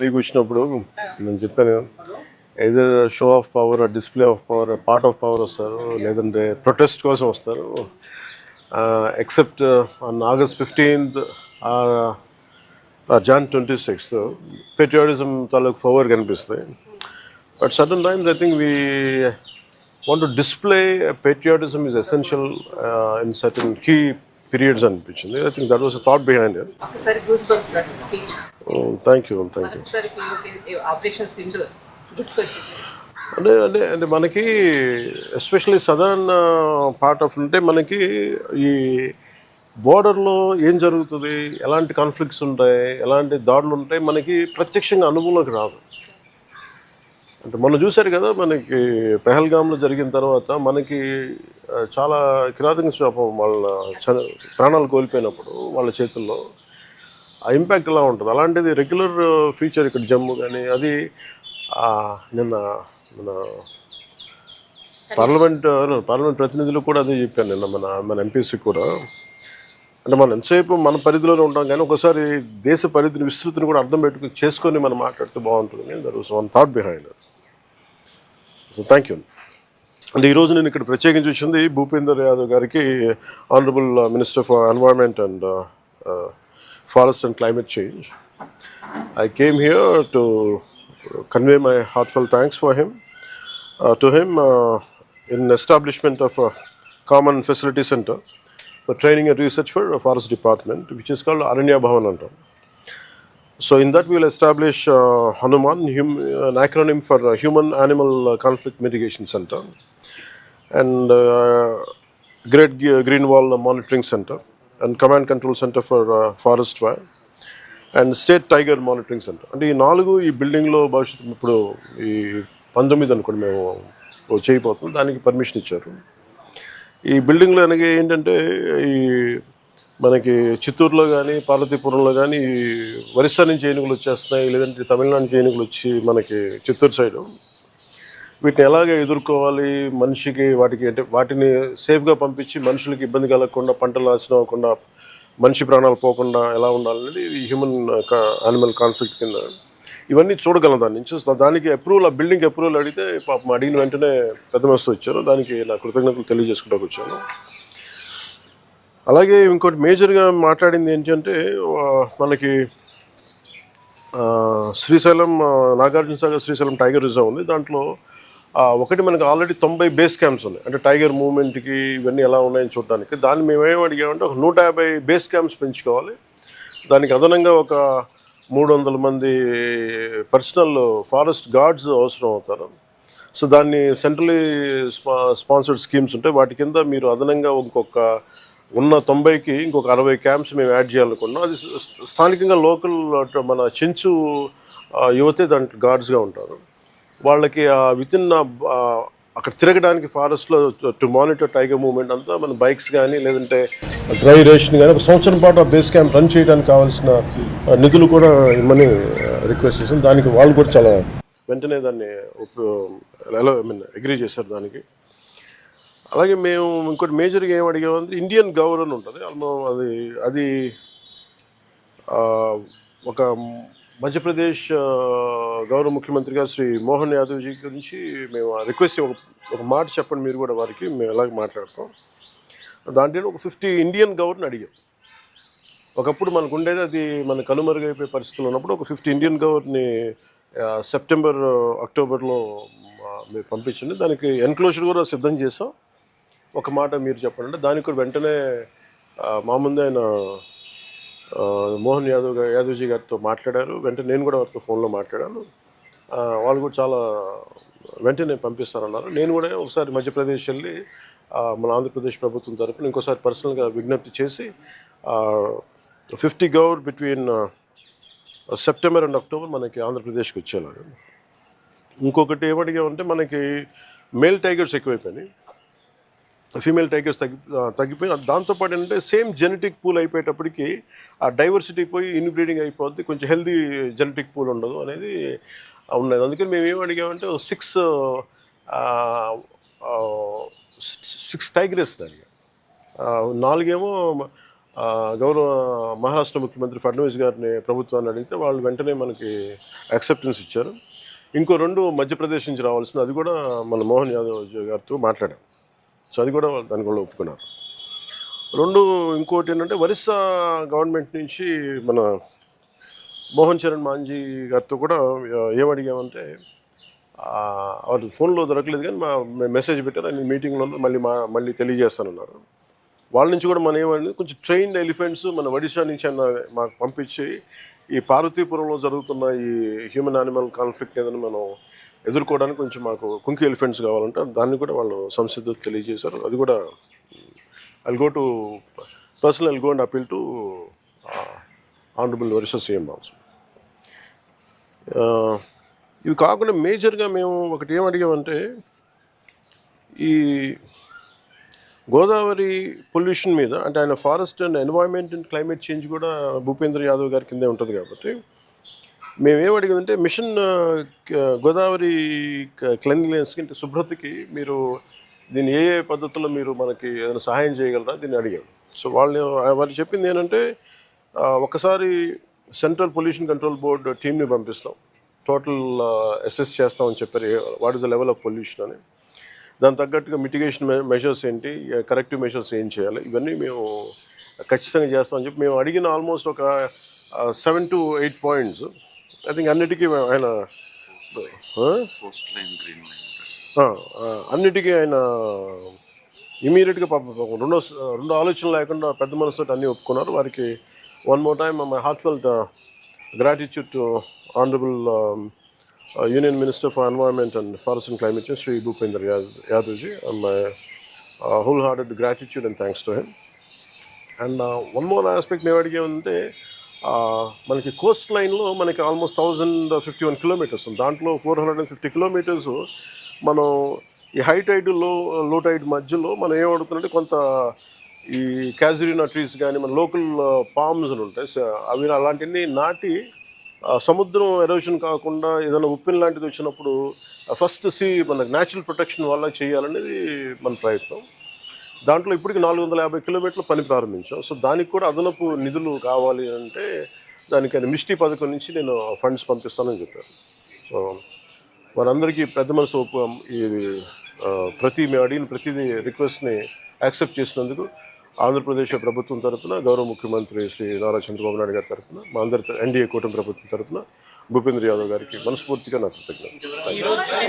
League వచ్చినప్పుడు నేను చెప్పాను either show of power display of power part of power వస్తారు లేదంటే ప్రొటెస్ట్ కోసం వస్తారు except on August 15th Jan 26th patriotism తాలూకు పవర్ కనిపిస్తాయి. But certain times I think we want to display patriotism is essential in certain key periods అనిపించింది. I think that was a thought behind it. ఒకసారి goose bumps speech. Thank you. ఒకసారి operation Sindoor గుర్తుకొచ్చింది. అంటే మనకి especially southern part of అంటే మనకి ఈ బోర్డర్లో ఏం జరుగుతుంది, ఎలాంటి కాన్ఫ్లిక్ట్స్ ఉంటాయి, ఎలాంటి దాడులు ఉంటాయి, మనకి ప్రత్యక్షంగా అనుభవంలోకి రాదు. అంటే మొన్న చూశారు కదా, మనకి పెహల్గామ్లో జరిగిన తర్వాత మనకి చాలా కిరాతక వాళ్ళ ప్రాణాలు కోల్పోయినప్పుడు వాళ్ళ చేతుల్లో ఆ ఇంపాక్ట్ ఎలా ఉంటుంది. అలాంటిది రెగ్యులర్ ఫీచర్ ఇక్కడ జమ్మూ కానీ అది నిన్న మన పార్లమెంట్ ప్రతినిధులు కూడా అదే చెప్పాను నిన్న మన ఎంపీసీ కూడా. అంటే మనం ఎంతసేపు మన పరిధిలోనే ఉంటాం కానీ ఒకసారి దేశ పరిధిని విస్తృతిని కూడా అర్థం చేసుకొని మనం మాట్లాడితే బాగుంటుంది. That was one thought behind. So thank you. అంటే ఈరోజు నేను ఇక్కడ ప్రత్యేకించి వచ్చింది భూపేందర్ యాదవ్ గారికి, honourable minister for environment and forest and climate change. I came here to convey my heartfelt thanks to him in establishment of a common facility center for training and research for a forest department, which is called Aranya Bhavan Antam. So in that we will establish Hanuman, an acronym for Human Animal Conflict Mitigation Center, and Great Green Wall Monitoring Center, and Command Control Center for Forest Fire, and state tiger monitoring centre. అంటే ఈ 4 ఈ బిల్డింగ్లో భవిష్యత్తు ఇప్పుడు ఈ 19 అనుకోండి మేము చేయబోతున్నాం, దానికి పర్మిషన్ ఇచ్చారు. ఈ బిల్డింగ్లో అనగా ఏంటంటే ఈ మనకి చిత్తూరులో కానీ పార్వతీపురంలో కానీ ఒరిస్సా నుంచి ఏనుగులు వచ్చేస్తున్నాయి, లేదంటే తమిళనాడు నుంచి ఏనుగులు వచ్చి మనకి చిత్తూరు సైడు వీటిని ఎలాగ ఎదుర్కోవాలి, మనిషికి వాటికి అంటే వాటిని సేఫ్గా పంపించి మనుషులకి ఇబ్బంది కలగకుండా, పంటలు నాశనం అవ్వకుండా, మనిషి ప్రాణాలు పోకుండా ఎలా ఉండాలనేది హ్యూమన్ యానిమల్ కాన్ఫ్లిక్ట్ కింద ఇవన్నీ చూడగలం. దాని నుంచి దానికి అప్రూవల్, ఆ బిల్డింగ్ అప్రూవల్ అడిగితే పాపం అడిగిన వెంటనే పెద్ద మస్తు ఇచ్చారు. దానికి నా కృతజ్ఞతలు తెలియజేసుకుంటూ వచ్చాను. అలాగే ఇంకోటి మేజర్గా మాట్లాడింది ఏంటంటే మనకి శ్రీశైలం, నాగార్జున సాగర్ శ్రీశైలం టైగర్ రిజర్వ్ ఉంది. దాంట్లో ఒకటి మనకి ఆల్రెడీ 90 బేస్ క్యాంప్స్ ఉన్నాయి, అంటే టైగర్ మూవ్మెంట్కి ఇవన్నీ ఎలా ఉన్నాయని చూడడానికి. దాన్ని మేమేం అడిగామంటే ఒక 150 బేస్ క్యాంప్స్ పెంచుకోవాలి, దానికి అదనంగా ఒక 300 మంది పర్సనల్ ఫారెస్ట్ గార్డ్స్ అవసరం అవుతారు. సో దాన్ని సెంట్రలీ స్పాన్సర్డ్ స్కీమ్స్ ఉంటాయి, వాటి కింద మీరు అదనంగా ఇంకొక ఉన్న 90కి ఇంకొక 60 క్యాంప్స్ మేము యాడ్ చేయాలనుకున్నాం. అది స్థానికంగా లోకల్ మన చెంచు యువతే దాంట్లో గార్డ్స్గా ఉంటారు. వాళ్ళకి వితిన్ అక్కడ తిరగడానికి ఫారెస్ట్లో టు మానిటర్ టైగర్ మూవ్మెంట్ అంతా మన బైక్స్ కానీ లేదంటే డ్రై రేషన్ కానీ ఒక సంవత్సరం పాటు ఆ బేస్ క్యాంప్ రన్ చేయడానికి కావాల్సిన నిధులు కూడా ఇమ్మని రిక్వెస్ట్ చేసాం. దానికి వాళ్ళు కూడా చాలా వెంటనే దాన్ని అగ్రీ చేశారు దానికి. అలాగే మేము ఇంకోటి మేజర్గా ఏం అడిగామంటే ఇండియన్ గౌర్ అని ఉంటుంది, అది ఒక మధ్యప్రదేశ్ గౌరవ ముఖ్యమంత్రి గారు శ్రీ మోహన్ యాదవ్జీ గురించి మేము రిక్వెస్ట్ ఒక మాట చెప్పండి మీరు కూడా వారికి, మేము ఎలాగ మాట్లాడతాం. దాంట్లో ఒక 50 ఇండియన్ గవర్ని అడిగాం. ఒకప్పుడు మనకు ఉండేది అది మన కనుమరుగైపోయే పరిస్థితులు ఉన్నప్పుడు ఒక 50 ఇండియన్ గవర్ని సెప్టెంబర్ అక్టోబర్లో మీరు పంపించండి. దానికి ఎన్క్లోజర్ కూడా సిద్ధం చేసాం. ఒక మాట మీరు చెప్పండి. దానికి కూడా వెంటనే మా ముందే ఆయన మోహన్ యాదవ్జీ గారితో మాట్లాడారు. వెంటనే నేను కూడా వారితో ఫోన్లో మాట్లాడాను. వాళ్ళు కూడా చాలా వెంటనే పంపిస్తారన్నారు. నేను కూడా ఒకసారి మధ్యప్రదేశ్ వెళ్ళి మన ఆంధ్రప్రదేశ్ ప్రభుత్వం తరఫున ఇంకోసారి పర్సనల్గా విజ్ఞప్తి చేసి 50 gaur between September and October మనకి ఆంధ్రప్రదేశ్కి వచ్చేలాగా. ఇంకొకటి ఏమడిగామంటే మనకి మేల్ టైగర్స్ ఎక్కువైపోయినాయి, ఫీమేల్ టైగర్స్ తగ్గిపోయి, దాంతోపాటు ఏంటంటే సేమ్ జెనెటిక్ పూల్ అయిపోయేటప్పటికి ఆ డైవర్సిటీ పోయి ఇన్బ్రీడింగ్ అయిపోద్ది, కొంచెం హెల్దీ జెనెటిక్ పూల్ ఉండదు అనేది ఉన్నది. అందుకని మేము ఏం అడిగామంటే 6 టైగర్స్ అడిగాం. 4 ఏమో గౌరవ మహారాష్ట్ర ముఖ్యమంత్రి ఫడ్నవీస్ గారిని ప్రభుత్వాన్ని అడిగితే వాళ్ళు వెంటనే మనకి యాక్సెప్టెన్స్ ఇచ్చారు. ఇంకో 2 మధ్యప్రదేశ్ నుంచి రావాల్సింది, అది కూడా మన మోహన్ యాదవ్ గారితో మాట్లాడాం. సో అది కూడా దానికి కూడా ఒప్పుకున్నారు. ఇంకోటి ఏంటంటే ఒరిస్సా గవర్నమెంట్ నుంచి మన మోహన్ చరణ్ మాంజీ గారితో కూడా ఏమడిగామంటే వాళ్ళు ఫోన్లో దొరకలేదు కానీ మెసేజ్ పెట్టారు, ఆయన మీటింగ్లో మళ్ళీ తెలియజేస్తానన్నారు. వాళ్ళ నుంచి కూడా మనం ఏమనేది కొంచెం ట్రైన్డ్ ఎలిఫెంట్స్ మన ఒడిశా నుంచి అన్న మాకు పంపించి ఈ పార్వతీపురంలో జరుగుతున్న ఈ హ్యూమన్ యానిమల్ కాన్ఫ్లిక్ట్ ఏదైనా మనం ఎదుర్కోవడానికి కొంచెం మాకు కుంకి ఎలిఫెంట్స్ కావాలంటే దాన్ని కూడా వాళ్ళు సంసిద్ధత తెలియజేశారు. అది కూడా I'll go and appeal to Honorable Orissa CM also. ఇవి కాకుండా మేజర్గా మేము ఒకటి ఏం అడిగామంటే ఈ గోదావరి పొల్యూషన్ మీద, అంటే ఆయన forest and environment and climate change కూడా భూపేంద్ర యాదవ్ గారి కిందే ఉంటుంది కాబట్టి మేమేం అడిగిందంటే మిషన్ గోదావరి క్లెన్లీనెస్కి అంటే శుభ్రతకి మీరు దీన్ని ఏ పద్ధతుల్లో మీరు మనకి ఏదైనా సహాయం చేయగలరా దీన్ని అడిగాం. సో వాళ్ళు చెప్పింది ఏంటంటే ఒకసారి సెంట్రల్ పొల్యూషన్ కంట్రోల్ బోర్డు టీమ్ని పంపిస్తాం, టోటల్ అసెస్ చేస్తామని చెప్పారు what is the level of pollution అని. దాని తగ్గట్టుగా మిటిగేషన్ మెషర్స్ ఏంటి, కరెక్టివ్ మెషర్స్ ఏం చేయాలి, ఇవన్నీ మేము ఖచ్చితంగా చేస్తామని చెప్పి మేము అడిగిన ఆల్మోస్ట్ ఒక 7 to 8 పాయింట్స్. ఐ థింక్ అన్నిటికీ ఆయన అన్నిటికీ ఆయన ఇమీడియట్గా రెండు ఆలోచనలు లేకుండా పెద్ద మనసుతో అన్నీ ఒప్పుకున్నారు. వారికి one more time my heartfelt gratitude to Honorable Union Minister for Environment and Forest and Climate Change, Sri Bhupendra Yadavji, and my wholehearted gratitude and thanks to him. And one more aspect మేము అడిగేమంటే మనకి Coast లైన్లో మనకి almost 1051 kilometres, దాంట్లో 450 kilometres మనం ఈ high Tide లో Tide మధ్యలో మనం ఏమడుగుతుందంటే కొంత ఈ క్యాజురినా ట్రీస్ కానీ మన లోకల్ పామ్స్ ఉంటాయి, అవి అలాంటివన్నీ నాటి సముద్రం ఎరోషన్ కాకుండా ఏదైనా ఉప్పిన్ లాంటిది వచ్చినప్పుడు ఫస్ట్ మనకు న్యాచురల్ ప్రొటెక్షన్ వల్ల చేయాలనేది మన ప్రయత్నం. దాంట్లో ఇప్పటికి 450 కిలోమీటర్ల పని ప్రారంభించాం. సో దానికి కూడా అదనపు నిధులు కావాలి అంటే దానికని మిస్టీ పథకం నుంచి నేను ఫండ్స్ పంపిస్తానని చెప్పాను. సో వారందరికీ పెద్ద మనసు మేము అడిగిన ప్రతిదీ రిక్వెస్ట్ని యాక్సెప్ట్ చేసినందుకు ఆంధ్రప్రదేశ్ ప్రభుత్వం తరఫున, గౌరవ ముఖ్యమంత్రి శ్రీ నారా చంద్రబాబు నాయుడు గారి తరఫున, మా అందరి ఎన్డీఏ కూటమి ప్రభుత్వం తరఫున భూపేంద్ర యాదవ్ గారికి మనస్ఫూర్తిగా నా కృతజ్ఞతలు.